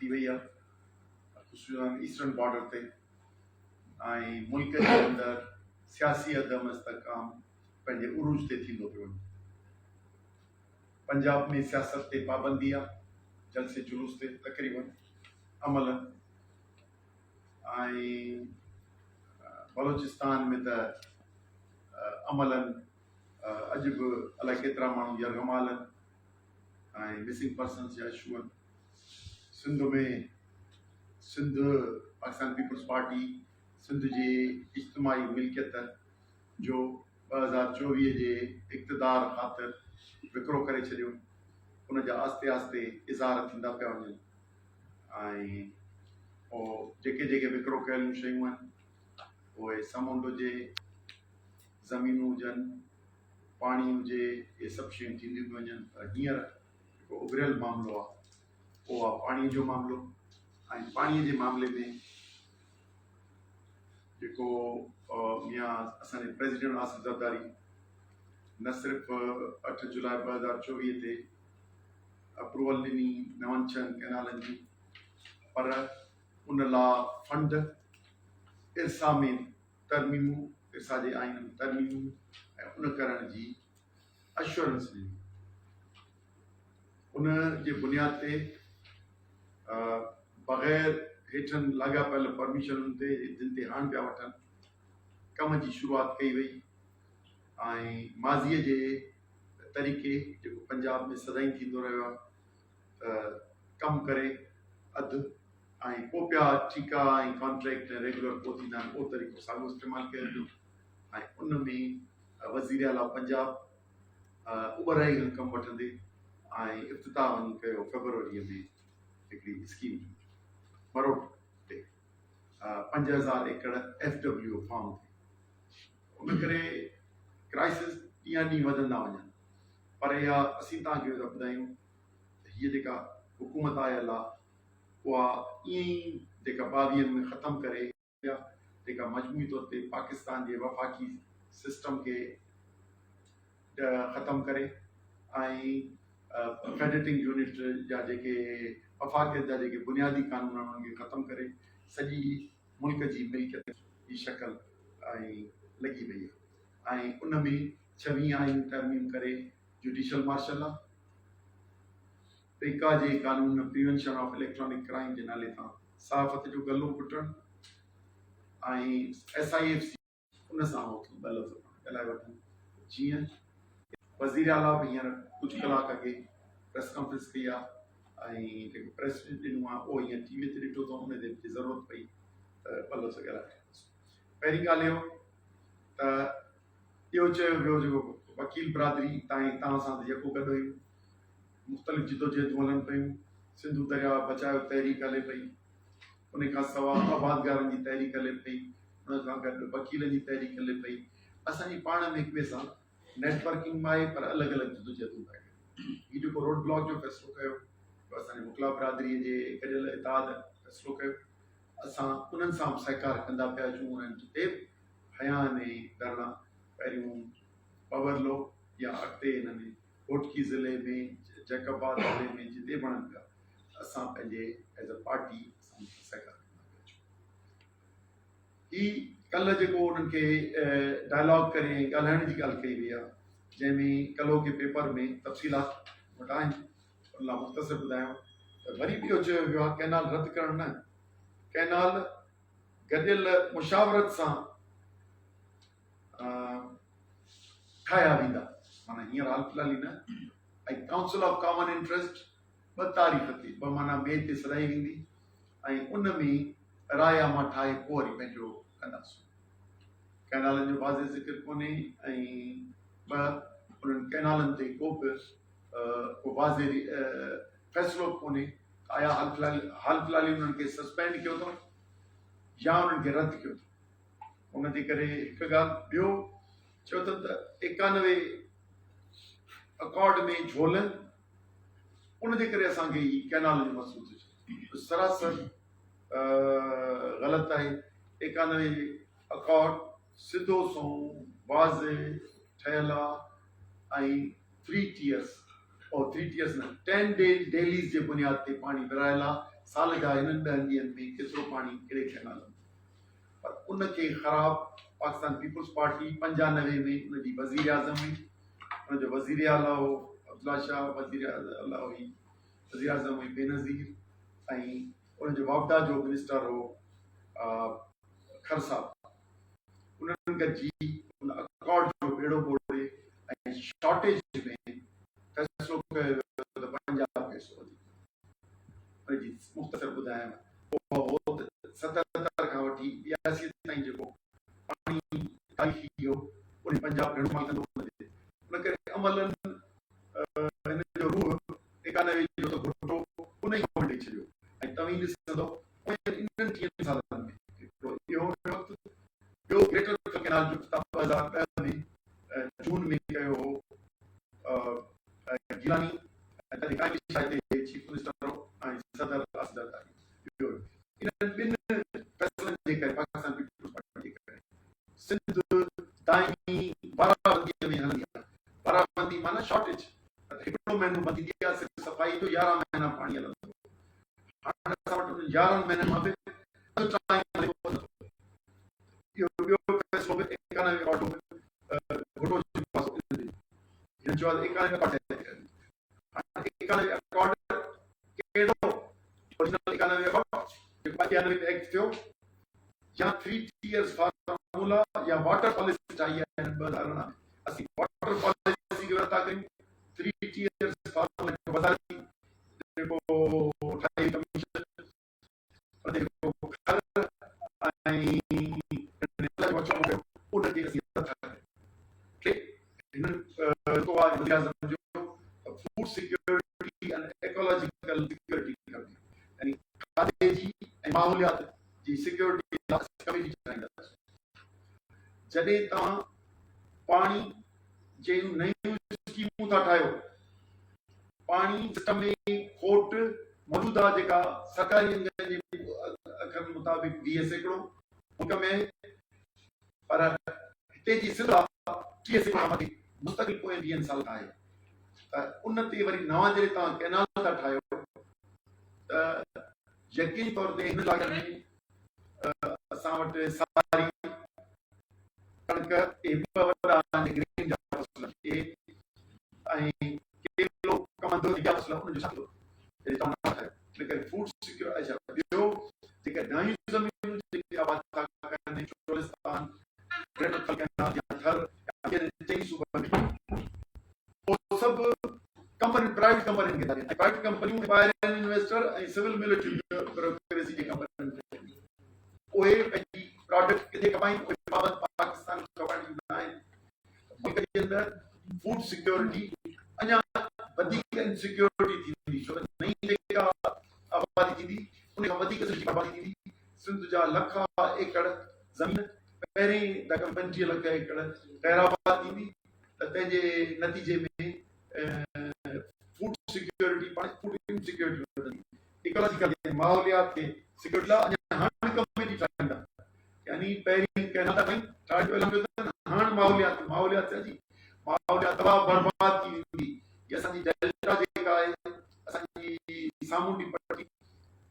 थी वई आहे ख़ुशूस ईस्टर्न बॉर्डर ते ऐं मुल्क जे अंदरि सियासी अदम इस्तकाम पंहिंजे उरूज ते थींदो पियो वञे। पंजाब में सियासत ते पाबंदी आहे, जलसे जुलूस ते तक़रीबन अमल, ऐं बलोचिस्तान में त अमलनि अॼु बि अलाए केतिरा माण्हू यरगमालनि ऐं मिसिंग पर्सन्स जा इशू आहिनि। सिंध में सिंध पाकिस्तान पीपल्स पार्टी सिंध जी इज्तिमाही मिल्कियत जो 2024 जे इक़्तिदार ख़ातिर विकिरो करे छॾियो। उन जा आस्ते आस्ते इज़हार थींदा पिया वञनि ऐं पोइ जेके जेके विकिरो कयल शयूं आहिनि उहे समुंड हुजे, ज़मीनूं हुजनि, पाणी हुजे, इहे सभु शयूं थींदियूं पियूं वञनि। पर हींअर जेको उभरियल मामिलो आहे उहो आहे पाणीअ जो मामिलो। ऐं पाणीअ जे मामले में जेको या असांजे प्रेसिडेंट आसिफ ज़रदारी न सिर्फ़ु 8 जुलाई 2024 ते अप्रूवल ॾिनी 9 कैनालनि जी, पर उन लाइ फंड, इरसा में तरमीमूं, इरसा जे आइन में तरमीमूं ऐं उन करण जी अश्योरेंस ॾिनी। उन जे बुनियाद ते बग़ैर हेठनि लाॻापियल परमिशनुनि ते जिन ते हाणे पिया वठनि कम जी शुरूआत कई वई। ऐं माज़ीअ जे तरीक़े जेको पंजाब में सदाईं थींदो रहियो आहे त कमु करे अधु ऐं पोइ पिया ठीका ऐं कॉन्ट्रैक्ट ऐं रेगुलर पोइ थींदा आहिनि, उहो तरीक़ो साॻियो इस्तेमालु कयो वियो। ऐं उन में वज़ीर आला पंजाब उॿराई कमु वठंदे ऐं इफ़्तिताह कयो फेबरवरीअ में हिकिड़ी स्कीम मरोट ते 5000 एकड़ FWO फार्म ते। उन करे क्राइसिस ॾींहं ॾींहुं वधंदा वञनि, पर इहा असीं तव्हांखे ॿुधायूं त हीअ जेका हुकूमत आयल आहे उहा ईअं ई जेका 22 में ख़तमु करे जेका मजमूई तौर ते पाकिस्तान जे वफ़ाक़ी सिस्टम खे ख़तमु करे ऐं फेडरेटिंग यूनिट जा जेके वफ़ाक़ियत जा जेके बुनियादी कानून आहिनि उन्हनि खे ख़तमु करे सॼी मुल्क जी मिल्कियत जी शक्ल ऐं लॻी वई आहे। ऐं उन में 26 आइन तरमीम करे जुडिशल मार्शल आहे, पेका जे कानून प्रिवेंशन ऑफ इलेक्ट्रॉनिक क्राइम जे नाले सां सहाफ़त जो गलो पुटणु ऐं SIFC उन सां ॻाल्हाए वठनि। जीअं वज़ीर आला बि हींअर कुझु कलाक अॻे प्रेस कॉन्फ्रेंस कई आहे ऐं जेको प्रेस ॾिनो आहे उहो हीअं TV ते ॾिठो अथऊं, उन ते ज़रूरत पई त ॿ सां ॻाल्हाए। पहिरीं ॻाल्हि इहो त इहो चयो वियो जेको वकील बिरादरी तव्हां सां जेको गॾु हुयूं, मुख़्तलिफ़ जिदोजहदूं हलनि पियूं, सिंधु दरिया बचायो तहरीक हले पई, उन खां सवाइ आबादगारनि जी तहरीक हले पई, उन सां गॾु वकीलनि जी तहरीक हले पई। असांजी पाण में हिक ॿिए सां नेटवर्किंग आहे, पर अलॻि अलॻि जिदोजहदूं आहे। हीउ जेको रोड ब्लॉक जो फ़ैसिलो कयो, असांजे मुखला बिरादरीअ जे गॾियल इतिहाद फ़ैसिलो कयो, असां उन्हनि सां सहकार कंदा पिया अचूं। उन्हनि ते हया ने धरणा पहिरियों पवरलो या अॻिते हिन में कोटकी ज़िले में जैकबाद ज़िले में जिते बणनि पिया, असां पंहिंजे एज़ अ पार्टी सहकार कंदा पिया अचूं। हीउ कल्ह जेको उन्हनि खे डायलॉग करे ॻाल्हाइण जी ॻाल्हि कई वई आहे, जंहिंमें कलो के पेपर में तफ़सीलात वटि आहिनि, उन लाइ मुख़्तसिर ॿुधायूं त वरी बि इहो चयो वियो आहे कैनाल रद्द करणु न, कैनाल गॾियल मुशावरत सां ठाहिया वेंदा, माना हींअर हाल फ़िलहाल ई न। ऐं काउंसिल ऑफ कॉमन इंट्रस्ट 2 तारीख़ ते 2 माना मे ते सदाई वेंदी ऐं उन में रायनामा ठाहे पोइ वरी पंहिंजो कंदासीं। कैनालनि जो वाज़े ज़िक्र कोन्हे ऐं उन्हनि कैनालनि ते को बि वाज़े फ़ैसिलो कोन्हे। आया हाल फ़िलहाल ई उन्हनि खे सस्पेंड कयो अथऊं या उन्हनि खे रद्द कयो अथऊं। उन जे करे हिकु ॻाल्हि ॿियो चओ त 91 अकॉर्ड में झोलनि, उन जे करे असांखे ही कैनाल जो मसइलो थो थिए, सरासर ग़लति आहे। 91 अकॉर्ड सिधो सो वाज़े ठहियल आहे ऐं 3 टियर्स और 3 टियर्स न 10 डेलीज़ जे बुनियाद ते पाणी विरहायल आहे। साल जा हिननि 10 ॾींहंनि में केतिरो पाणी कहिड़े खे हलंदो, पर उनखे ख़राब पाकिस्तान पीपुल्स पार्टी 95 में उनजी वज़ीर आज़म हुई, उनजो वज़ीर आला हो अब्दुल्ला शाह, वज़ीर आला हुई वज़ीर आज़म हुई बेनज़ीर, ऐं उनजो वापदा जो मिनिस्टर हो खर साहब। उन्हनि गॾिजी उन अकॉर्ड जो बेड़ो बोड़े ऐं शॉर्टेज में फ़ैसिलो कयो वियो त पंजाब पैसो वधीक। उनजी मुख़्तसर ॿुधायां, 77 खां वठी 82 ताईं जेको पाणी तारीख़ी हो उन पंजाब घणो माल कंदो वञे। उन करे अमलनि हिन जो रूह 91 जो त घुटो उन ई ॾेई छॾियो। ऐं तव्हां ॾिसंदो इन्हनि 30 सालनि में हिकिड़ो इहो वक़्तु ॿियो ग्रेटर कैनाल जो ख़िताब 2010 में जून में कयो हो गिलानी, चीफ मिनिस्टर हो ऐं सदर असदर ताईं। इन्हनि ॿिनि फैसलनि जे करे पाकिस्तान पीपुल्स पार्टी जे करे सिंध दाइमी बाराबंदीअ में हलंदी आहे। बाराबंदी माना शॉर्टेज, हिकिड़ो महीनो बंदी थी आहे, सिर्फ़ु सफ़ाई जो 11 महीना पाणी हलंदो। हाणे असां वटि 11 महीननि मां बि इहो ॿियो फ़ैसिलो बि 91 ऑटो में घुटो जे पासो हिन जो 91 अकॉर्ड कहिड़ो ओरिजिनल 91 अकॉर्ड जेको 92 में एक्ट थियो, या 3 टीयर्स फार्मूला या वाटर पॉलिसी चाहिए 2018 में। असीं वाटर पॉलिसी की व्यवस्था कयूं, 3 टीयर्स फार्मूला जो वधाई जेको ठाही कमीशन जेको खर ऐं उनखे असीं वज़ीर आज़म जो food security and ecological security यानी खाधे जी ऐं माहौलियात जी सिक्योरिटी कमेटी ठाहींदासीं। जॾहिं तव्हां पाणी जे नयूं स्कीमूं था ठाहियो, पाणी सिस्टम में खोट मौजूदा जेका सरकारी अखर मुताबिक़ 20 सैकड़ो मुल्क में, पर हिते जी सिंध 30 सैकड़ो मथे मुस्तक़िल पोइ 20 साल खां आहे। त उन ते वरी नवां जॾहिं तव्हां कैनाल था ठाहियो त यकीनी तौर ते हिन इलाइक़े में असां वटि सारी कणिक ग्रीन जा फ़सुल ऐं केलो कमंदो जा फ़सुल उनजो छा जॾहिं तव्हां न ठाहियो। इन करे फूड सिक्योरिटी। अच्छा, ॿियो जेके नयूं ज़मीनूं जेके आबाद था कनि चोलिस्तान, ग्रेटर कैनाल या थर 3 सूबनि में, उहो सभु कंपनी प्राइवेट कंपनियुनि खे था ॾियनि। प्राइवेट कंपनियूं ॿाहिरि इन्वेस्टर ऐं सिविल मिलिट्री ब्यूरोक्रेसी जी कंपनियुनि खे उहे पंहिंजी प्रोडक्ट किथे कमाइनि, उहे बाबति पाकिस्तान गवर्नमेंट न आहिनि। मुल्क जे अंदरि फूड सिक्योरिटी अञा वधीक इनसिक्योरिटी थींदी, छो त नई जेका आबादी थींदी उन खां वधीक आबादी थींदी। सिंध जा लख एकड़ ज़मीन पहिरीं 25 लख एकड़ ग़ैराबाद थींदी, त तंहिंजे नतीजे में फूड सिक्योरिटी फूड इनसिक्योरिटी वधंदी। इकोलॉजिकल माहौलियात खे सिक्योरिटी लाइ अञा हाणे कमेटी ठाहींदा, यानी पहिरीं कैनाल ताईं ठाहियो हाणे माहौलियात जी माहौलियात तबाह बर्बाद थी वेंदी। ये असांजी डेल्टा जेका आहे, असांजी सामूंडी पट्टी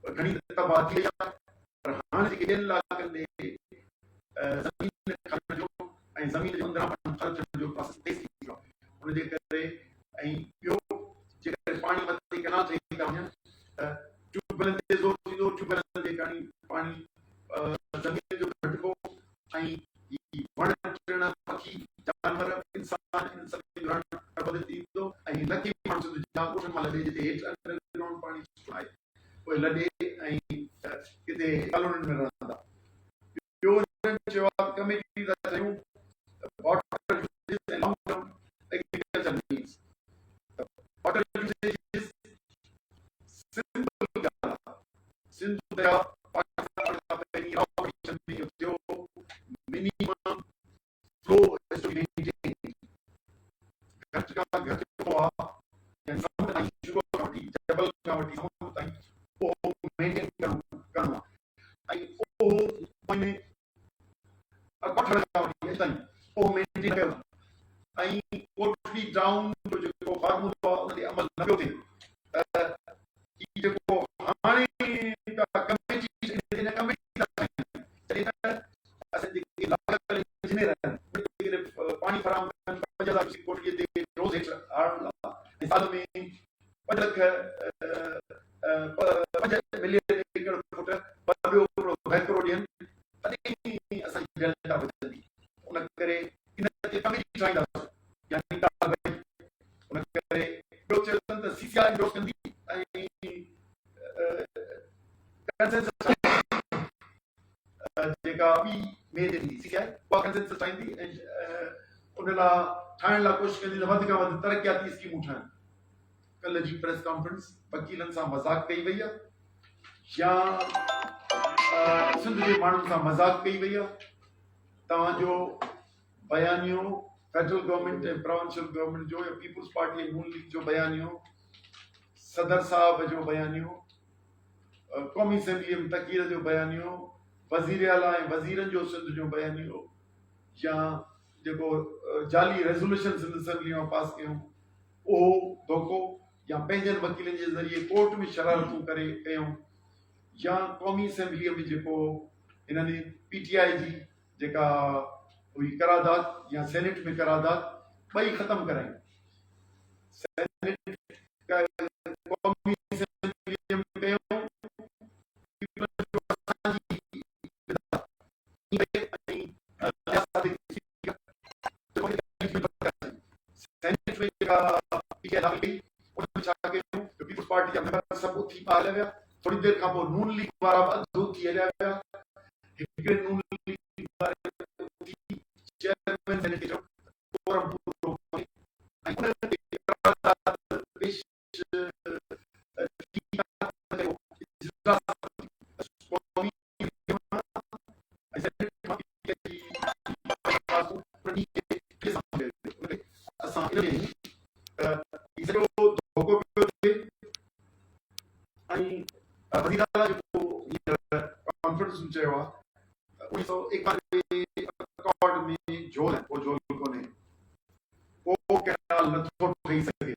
घणी तबाह थी वई आहे, पर हाणे जेके ॿियनि इलाइक़नि में ज़मीन खणण जो ऐं ज़मीन जे अंदरां ख़र्चण जो प्रोसेस तेज़ थी वियो आहे। उनजे करे ऐं ॿियो जेकॾहिं पाणी मथे कैनाल ठही था वञनि त ट्यूबवेलनि ते ज़ोर थींदो, ट्यूबवेलनि ते पाणी ज़मीन जो घटिबो ऐं वण टिण पखी जानवर इंसान इन सभिनी जो रहण थींदो ऐं लकी माण्हू जा ॻोठनि मां लॾे जिते हेठि अंडरग्राउंड पाणी आहे उहे लॾे ऐं किथे कॉलोनियुनि में रहंदा। ॿियो चयो आहे कमेटी था चयूं वाटर यूसेज ऐं long term agriculture needs. Water usage simple ॻाल्हि आहे, सिंध दरिया पाकिस्तान खां पहिरीं ऑपरेशन में थियो minimum flow has to be maintain. घटि खां घटि फ्लो आहे या समुंड ताईं शुरू खां वठी जबल खां वठी समुंड ताईं उहो मेंटेन करणो आहे ऐं उहो महीने अठनि खां वठी ताईं उहो मेंटेन कयो ऐं कोटली डाउन जो जेको फार्मूलो आहे उन ते अमल न पियो थिए त जेको हाणे 5 मिलियन एकड़ फुट पर ॿियो हिकिड़ो वहिकिरो ॾियनि तॾहिं असांजी जनता वधंदी। उन करे इन ते कमेटी ठाहींदासीं यानी उन करे ॿियो चयो त सीसीआई इंडोर्स कंदी ऐं कंसेंसस जेका ॿी में थींदी सीसीआई उहा कंसेंसस ठाहींदी ऐं उन लाइ ठाहिण लाइ कोशिशि कंदी त वधि खां वधि तरक़ियाती स्कीमूं ठाहिनि। कल्ह जी प्रेस कॉन्फ्रेंस वकीलनि सां मज़ाक कई वई आहे या सिंध जे माण्हुनि सां मज़ाक कई वई आहे। तव्हांजो बयानियो फेडरल गवर्नमेंट ऐं प्रोविंशियल गवर्नमेंट जो या पीपुल्स पार्टी ऐं नून लीग जो बयानियो, सदर साहब जो बयानियो, क़ौमी असेंबली में तकीर जो बयानियो, वज़ीर आला ऐं वज़ीरनि जो सिंध जो बयानियो या जेको जाली रेज़ोल्यूशन सिंध असेंबली में पास कयूं उहो धोखो या पंहिंजनि वकीलनि जे ज़रिए कोर्ट में शरारतूं करे कयूं या क़ौमी असेंबलीअ में जेको हिननि पीटीआई जी जेका हुई करारदाद या सेनेट में करारदाद ॿई ख़तमु करायूं। क़ौमी असेंबलीअ में कयूं सेनेट में जेका पीटीआई दाख़िल कई उन में छा कयूं पीपुल्स पार्टी जा मेंबर सभु उथी हलिया विया। थोड़ी देरि खां पोइ नून लीग वारा अधु उथी हलिया विया। हिकिड़े नून लीग वारे उथी चेयरमैन सेनेट जो कोरम पूरो कोन्हे ऐं उन ते करारदाद पेश चयो आहे 1991 अकॉर्ड में झोल है वो झोल कोन्हे को कैनाल नथो ठही सघे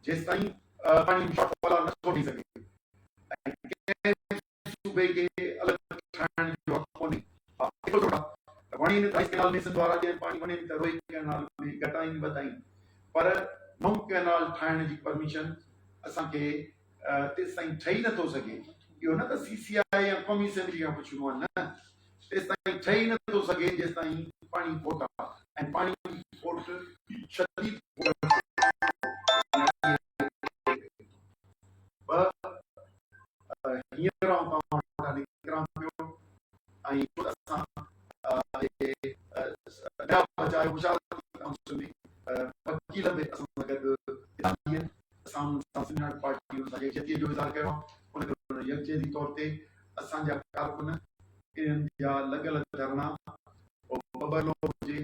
जेसिताईं पाणी शॉर्टफॉल नथो ठही सघे ऐं कंहिं सूबे खे अलॻि ठाहिण जो हक़ कोन्हे। वणी राइस कैनाल में सिंध वारा ॾियनि पाणी वञे त रोई कैनाल में घटाइनि वधाइनि पर नओं कैनाल ठाहिण जी परमिशन असांखे तेसिताईं ठही नथो सघे। इहो न त सीसीआई या क़ौमी असेंबली खां पुछणो आहे न तेसिताईं ठही नथो सघे जेसिताईं पाणी खोट आहे ऐं पाणी खोट शदीद हींअर तव्हां निकिरां पियो ऐं असां बचाए काउंसिल में वकील बि असां सां गॾु असां पार्टी यकजहती जो इज़हार कयो आहे। उन यकजहती तौर ते असांजा कारकुन इन्हनि जा लॻल धरना बबलो हुजे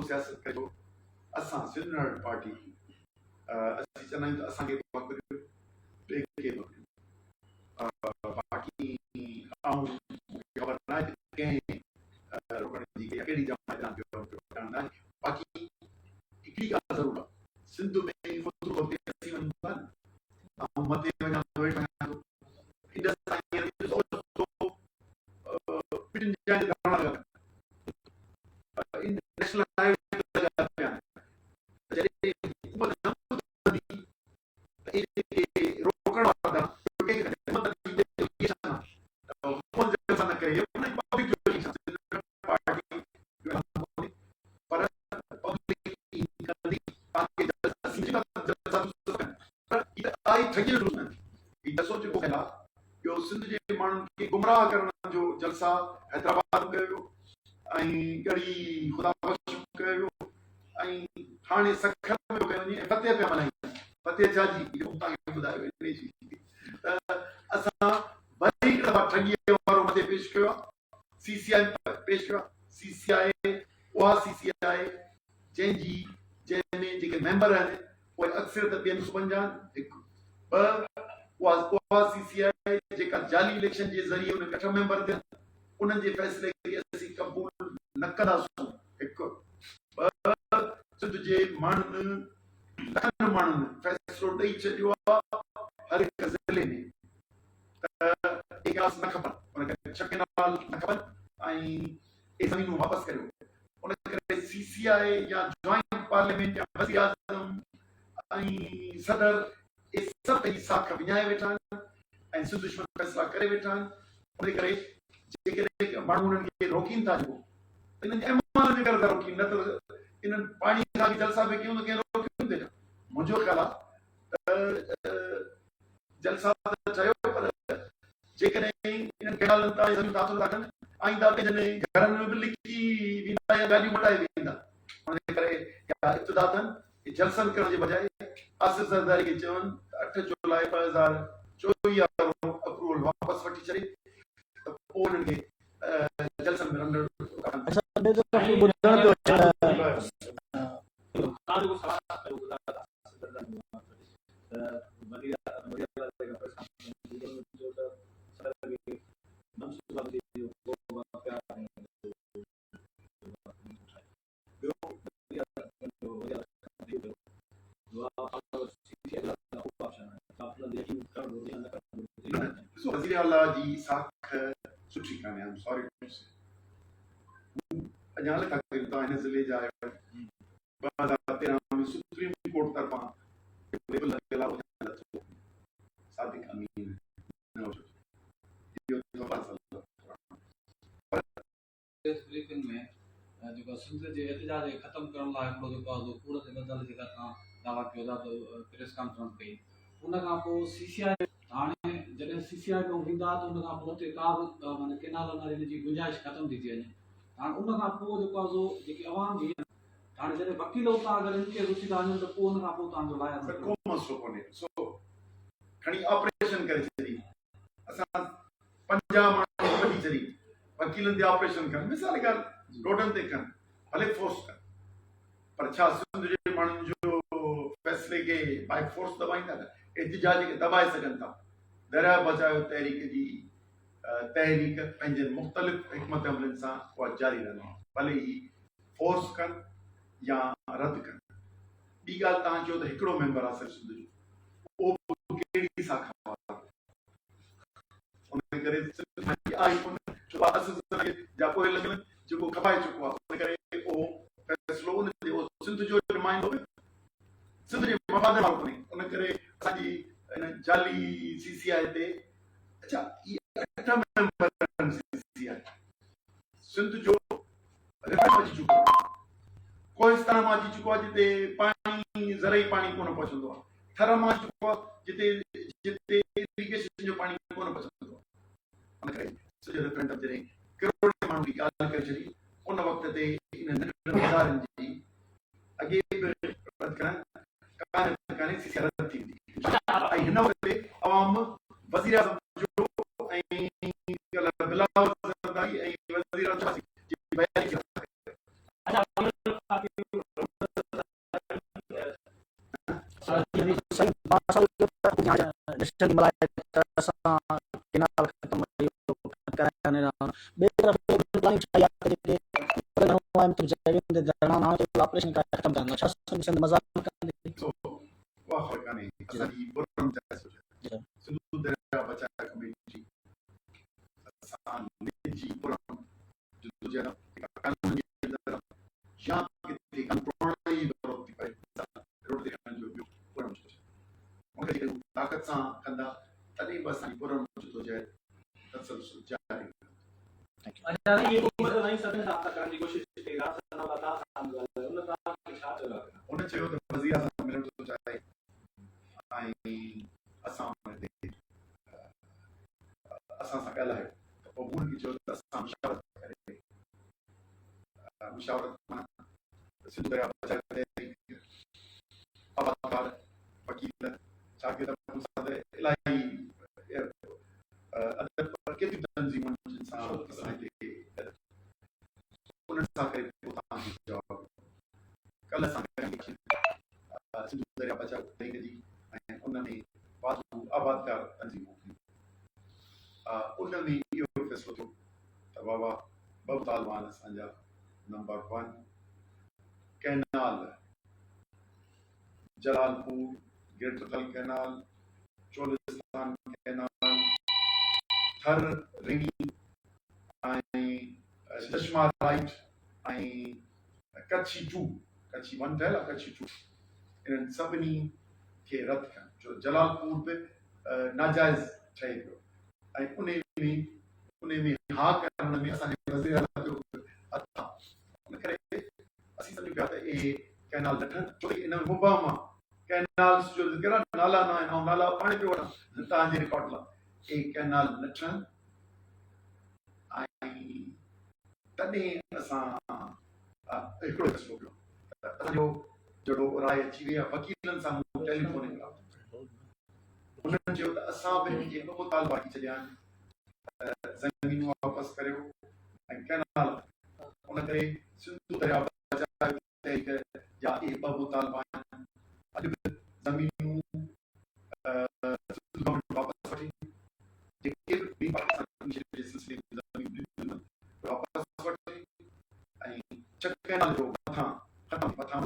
सियासत कयो असां सिंध पार्टी असीं चवंदा आहियूं त असांखे बाक़ी ख़बर न आहे कंहिं रोकण जी कहिड़ी जमात बाक़ी हिकिड़ी ॻाल्हि ज़रूरु आहे सिंध में मथे सिंध जे माण्हुनि खे गुमराह करण जो जलसा हैदराबाद में कयो ऐं गड़ी ख़ुदा कयो ऐं हाणे सखर में कयो वञे ऐं फतेह पिया मल्हाइनि। फतेह छा जी तव्हांखे ॿुधायो इन जी त असां वरी हिकु दफ़ा ठॻीअ वारो मथे पेश कयो आहे CCI पेश कयो आहे CCI उहा CCI जंहिंमें जेके मेंबर आहिनि उहे अक्सरियत ॿियनि सूबनि जा आहिनि हिकु ॿ उहा CCI जेका जाली इलेक्शन जे ज़रिए उन 8 मेंबर थियनि उन्हनि जे फ़ैसिले खे असीं क़बूल न कंदासीं हिकु ॿ सिंध जे माण्हुनि लखनि माण्हुनि फ़ैसिलो ॾेई छॾियो आहे हर हिकु ज़िले में त इकास न खपनि उनखे 6 केनाल न खपनि ऐं इहे ज़मीनूं वापसि करियो उन करे CCI या जॉइंट पार्लियामेंट या वज़ीर आज़म ऐं सदर इहे सभु पंहिंजी साख विञाए वेठा आहिनि ऐं सिंध दुश्मन फ़ैसिला करे वेठा आहिनि उन करे जेकॾहिं माण्हू उन्हनि खे रोकीनि था जेको इन्हनि जे अहमान जे करे था रोकीनि न त इन्हनि पाणी खां बि जलसा बि कयूं त कंहिं रोकियूं थिए मुंहिंजो ख़्यालु आहे त जलसा त चयो पर जेकॾहिं इन्हनि केनालनि तां ज़मीन हासिल था कनि आईंदा पंहिंजनि घरनि में बि लिकी वेंदा या गाॾियूं मटाए वेंदा उन करे इब्तिदा थियनि जलसनि करण जे बजाए आसिफ ज़रदारी खे चवनि 8 जुलाई 2024 अप्रूवल वापसि वठी छॾे त पोइ उन्हनि खे जलसनि में रंगड़ वज़ीर आला जी साख सुठी कान्हे आई एम सॉरी टू से अञा लिखा कयूं था हिन ज़िले जा 2013 में सुप्रीम कोर्ट तरफ़ां लेबल लॻियल आहे सादिक अमीन न हुजो इहो ब्रीफिंग में जेको सिंध जे एहतजाज खे ख़तमु करण लाइ हिकिड़ो जेको आहे कूड़ जे बदल जेका तव्हां दावा कयो था प्रेस कॉन्फ्रेंस कई उन खां पोइ CCI हाणे जॾहिं CCI खां ईंदा त उन खां पोइ हुते का बि माना केनाल वारी जी गुंजाइश ख़तमु थी वञे हाणे उन खां पोइ जेको आहे जेकी आवाम जी हाणे जॾहिं वकील उतां अगरि इनखे रुची था वञनि त पोइ उन खां पोइ तव्हांजो लाइ को मसइलो कोन्हे सो खणी ऑपरेशन करे छॾी असां 50 माण्हू वठी छॾी वकीलनि ते ऑपरेशन कनि मिसाल ॻाल्हि रोडनि ते कनि भले फोर्स कनि पर छा सिंध जे माण्हुनि जो फ़ैसिले खे बाय फोर्स दबाईंदा न एहतिजाज खे दबाए सघनि था दरिया बचायो तहरीक जी तहरीक पंहिंजे मुख़्तलिफ़ हिकमत अमलनि सां उहा जारी रहंदी भले ई फोर्स कनि या रद्द कनि ॿी ॻाल्हि तव्हां चयो त हिकिड़ो मेंबर आहे सिर्फ़ु सिंध जो उहो कहिड़ी साख उन करे जा पोइ लॻियल जेको खपाए चुको आहे उन करे उहो फ़ैसिलो उन सिंध जो नुमाइंदो सिंध जे मफ़ाद वारो कोन्हे उन करे असांजी हिन जाली CCI ते अच्छा इहे 8 मेंबर CCI सिंध जो रिकॉर्ड अची चुको आहे कोहिस्तान मां अची चुको आहे जिते पाणी ज़रई पाणी कोन पहुचंदो आहे थर मां अची चुको आहे जिते इरिगेशन जो पाणी कोन पहुचंदो आहे उन करे सॼो रेफरेंडम जॾहिं करोड़े माण्हू जी ॻाल्हि करे छॾी उन वक़्त ते इन नंढनि इदारनि जी अॻे बि रद्द करणु कान्हे CCI रद्द थी वेंदी ऐं हिन वक़्त ते अवाम वज़ीर आज़म जो ऐं बिलावल ज़रदारी ऐं वज़ीर आज़म जी बयानी खे ताक़त सां कंदा तॾहिं बि असांजी पुरनि जदोजहद तसलसल जारी उन चयो त वज़ीर आज़म मिलण थो चाहे ऐं असां सां ॻाल्हायो त पोइ मूं खे चयो त असां मुशावरत माना सिंध दरिया बचाए वकील इलाही केतिरियूं तंज़ीमुनि जिन सां असांखे उन्हनि सां करे पोइ तव्हांखे जवाबु कल्ह असां सिंधु दरिया बचाव तहरीक जी ऐं उन में वाधू आबादकार तंज़ीमूं थियूं उन में इहो फ़ैसिलो थियो त बाबा बब तालवान असांजा number 1 canal Jalalpur greater Thal canal Cholistan canal थर रिंगी ऐं चश्मा राइट ऐं कच्छी 2 कच्छी 1 ठहियल आहे कच्छी 2 इन्हनि सभिनी खे रद्द कनि छो जलालपुर बि नाजाइज़ ठहे पियो ऐं उन में हा करण में असांजे वज़ीर आला जो हथ आहे उन करे असीं सम्झूं पिया त इहे कैनाल न ठहनि छो इन में मुबहम आहे कैनाल्स जो ज़िक्र आहे नाला न आहिनि ऐं नाला पाण पियो वठां तव्हांजे रिकॉर्ड लाइ इहे कैनाल न ठहनि ऐं तॾहिं असां हिकिड़ो फ़ैसिलो कयो असांजो जहिड़ो राय अची वई आहे वकीलनि सां टेलीफोनिक उन्हनि चयो त असां बि इहे मुतालबा वठी छॾिया आहिनि ज़मीनूं वापसि करियो ऐं कैनाल उन करे सिंधु दरिया बचाव तहरीक जा इहे ॿ मुतालबा आहिनि अॼु बि ज़मीनूं वापसि वठी जेके बि पाकिस्तान जे सिलसिले में ज़मीन वापसि वठी ऐं छह कैनाल जो मथां मथां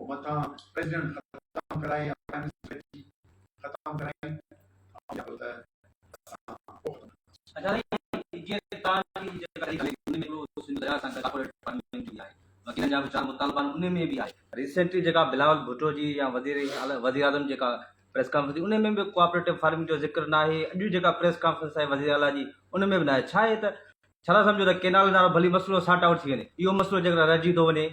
मथां प्रेसिडेंट ख़तमु कराए या प्राइम मिनिस्टर ख़तमु कराए रिसेंटली जेका बिलावल भुट्टो जी या वज़ीर आज़म जेका प्रेस कॉन्फ्रेंस उन में बि कोऑपरेटिव फार्मिंग जो ज़िक्र न आहे अॼु जेका प्रेस कॉन्फ्रेंस आहे वज़ीर आला जी उन में बि न आहे छा आहे त छा था सम्झो त केनाल नालो भली मसइलो सॉर्ट आउट थी वञे इहो मसइलो जेकॾहिं रहिजी थो वञे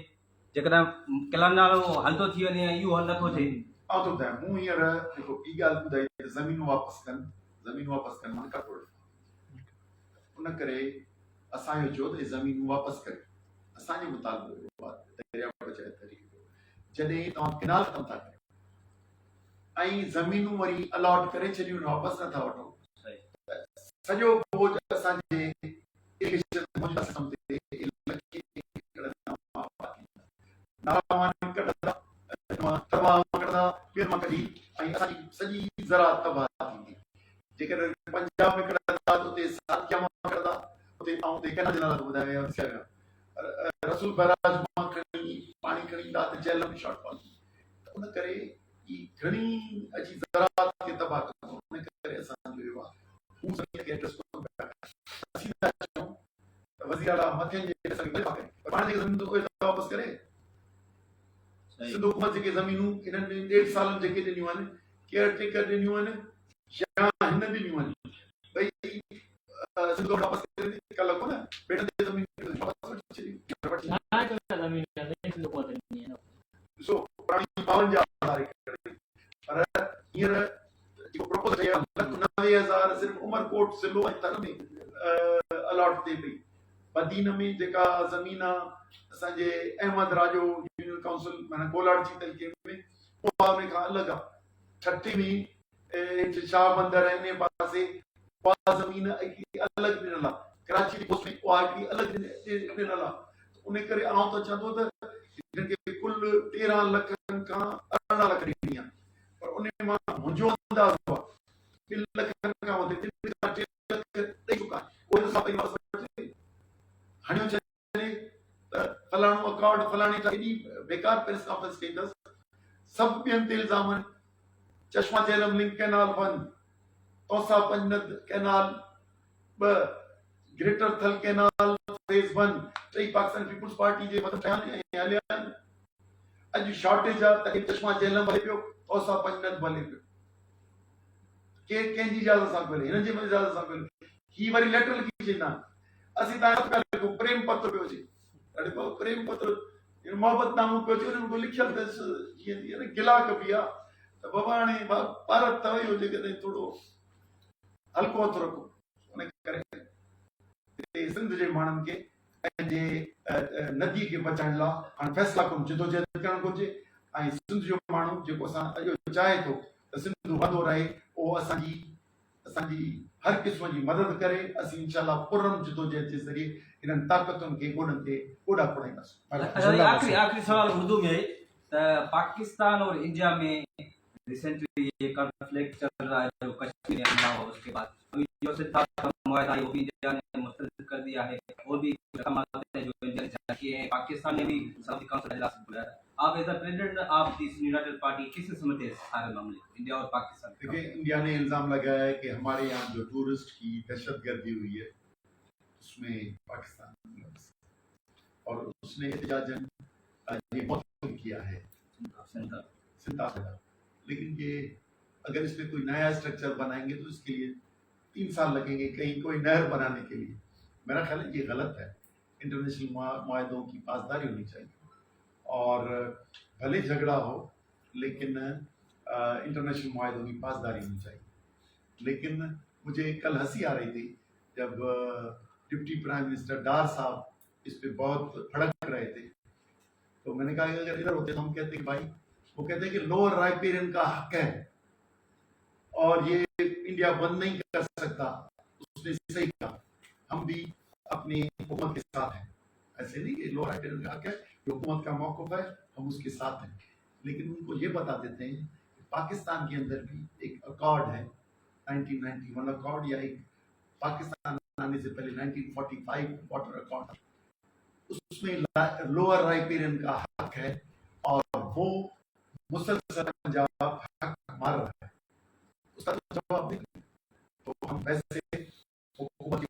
जेकॾहिं केनाल नालो हल थो थी वञे ऐं इहो हल नथो थिए आउं थो ॿुधायां मूं हींअर जेको ॿी ॻाल्हि ॿुधाई ज़मीनूं वापसि कनि मां कठोर उन करे असांजो चयो त ज़मीनूं वापसि करे असांजे मुतालबे दरिया बचाए तहरीक जॾहिं तव्हां केनाल ख़तमु था कयो ऐं ज़मीनूं वरी अलॉट करे छॾियूं वापसि नथा वठो सॼो बोझ असांजे सॼी ज़राअत तबाह थींदी जेकॾहिं पंजाब में कढंदा उते साथिया मां कढंदा उते केनाल जे नाला ॿुधायो रसूल बैराज मां खणी पाणी खणी ईंदा त जेल में शॉर्टफॉल उन करे ई घणी अची ज़राअत खे तबाह कंदो उन करे असांजो इहो आहे हू ज़मीन खे एड्रेस कोन पिया असीं था चऊं त वज़ीर आला मथे जे करे पर पाण जेके ज़मीन उहे वापसि करे सिंध हुकूमत जेके ज़मीनूं हिननि 1.5 सालनि जेके ॾिनियूं आहिनि केयर टेकर ॾिनियूं आहिनि या हिन ॾिनियूं आहिनि भई सिंध वापसि करे कल्ह कोन पेटनि ते ज़मीन वापसि वठी छॾी ॾिसो पुराणी 52 पर हींअर जेको प्रपोज़ल कयो 1,90,000 सिर्फ़ु उमरकोट सिलो ऐं तर में अलॉट थिए पई बदीन में जेका ज़मीन आहे असांजे अहमद राजो यूनियन काउंसिल माना कोलाड जी तरीक़े में उहा उन खां अलॻि आहे छठी में शाह बंदर इन पासे उहा ज़मीन अलॻि ॾिनल आहे कराची जी पोस्ट में उहा हिकिड़ी अलॻि ॾिनल आहे उन करे आउं त चवंदो त हिननि खे कुल 13 लख खां 18 लख ॾिनी आहे पर उन मां मुंहिंजो अंदाज़ो आहे 2 लख खां वधीक 3 खां 4 लख ॾेई चुका उहे असां पंहिंजे पास हणियो छॾे त फलाणो अकाउंट फलाणी एॾी बेकार प्रेस कॉन्फ्रेंस कई अथसि सभु ॿियनि ते इल्ज़ाम आहिनि Chashma Jhelum link canal 1 Taunsa Panjnad canal 2 greater Thal canal phase 1 टई पाकिस्तान पीपुल्स पार्टी जे मथां ठहिया हलिया आहिनि अॼु शॉर्टेज आहे तॾहिं चश्मा झेलम भले पियो तौसा पंजनद भले पियो केरु कंहिंजी इजाज़त सां पियो हिननि जे इजाज़त सां पियो ही वरी लेटर लिखी छॾींदा असीं तव्हां प्रेम पत्र पियो अचे प्रेम पत्र मोहबत नामो पियो अचे हुन में लिखियल अथसि जीअं गिला कबी आहे त बाबा हाणे भारत अथव इहो जेकॾहिं थोरो हल्को हथु रखो उन करे सिंध जे माण्हुनि खे पंहिंजे नदी खे बचाइण लाइ हाणे फ़ैसिला करणु जिदोजहद करणु घुरिजे ऐं सिंध जो माण्हू जेको असां अॼु चाहे थो त सिंधु वधो रहे, उहो असांजी हर क़िस्म जी मदद करे। असीं इंशाल्लाह पुरम जिदोजहद जे ज़रिए इन्हनि ताक़तुनि खे ॻोड़नि ते ॻोड़ा खोड़ाईंदासीं। अच्छा, ये आखिरी सवाल उर्दू में है। पाकिस्तान और इंडिया में रिसेंटली ये कॉन्फ्लिक्ट चल रहा है जो कश्मीर में हमला हुआ उसके बाद अभी जो सिद्धार्थ मुआहदा है वो भी इंडिया ने मुस्तरद कर दिया है, और भी रकम आते हैं जो इंडिया ने जारी किए हैं। पाकिस्तान ने भी सऊदी काउंसिल इजलास बुलाया है। आप as a president of this united party कैसे समझते हैं सारे मामले को, इंडिया और पाकिस्तान? देखिए, इंडिया ने इल्ज़ाम लगाया है कि हमारे यहाँ जो टूरिस्ट की दहशतगर्दी हुई है उसमें पाकिस्तान और उसने एहतजाजन ये बहुत किया है सिंधा। लेकिन ये अगर इसमें कोई नया स्ट्रक्चर बनाएंगे तो इसके लिए 3 साल लगेंगे कहीं कोई नहर बनाने के लिए। मेरा ख्याल है ये गलत है। इंटरनेशनल मुआहदों की पासदारी होनी चाहिए, और भले झगड़ा हो लेकिन इंटरनेशनल मुआहदों की पासदारी होनी चाहिए। लेकिन मुझे कल हंसी आ रही थी जब डिप्टी प्राइम मिनिस्टर डार साहब इस पे बहुत भड़क रहे थे, तो मैंने कहा कि अगर इधर होते तो हम कहते कि भाई, वो कहते हैं कि लोअर राइपेरियन का हक है और ये इंडिया बंद नहीं कर सकता। उसने सही कहा, हम भी अपनी हुकूमत के साथ हैं। ऐसे नहीं कि लोअर राइपेरियन का हक है, हुकूमत का मौक़िफ़ है, हम उसके साथ हैं। लेकिन उनको ये बता देते हैं कि पाकिस्तान के अंदर भी एक अकॉर्ड है, 1991 अकॉर्ड, या एक पाकिस्तान आने से पहले 1945 वाटर अकॉर्ड, उसमें लोअर राइपेरियन का हक है और वो मुसलसल पंजाब हक मार रहा है, उसका तो जवाब नहीं। तो हम वैसे हुकूमत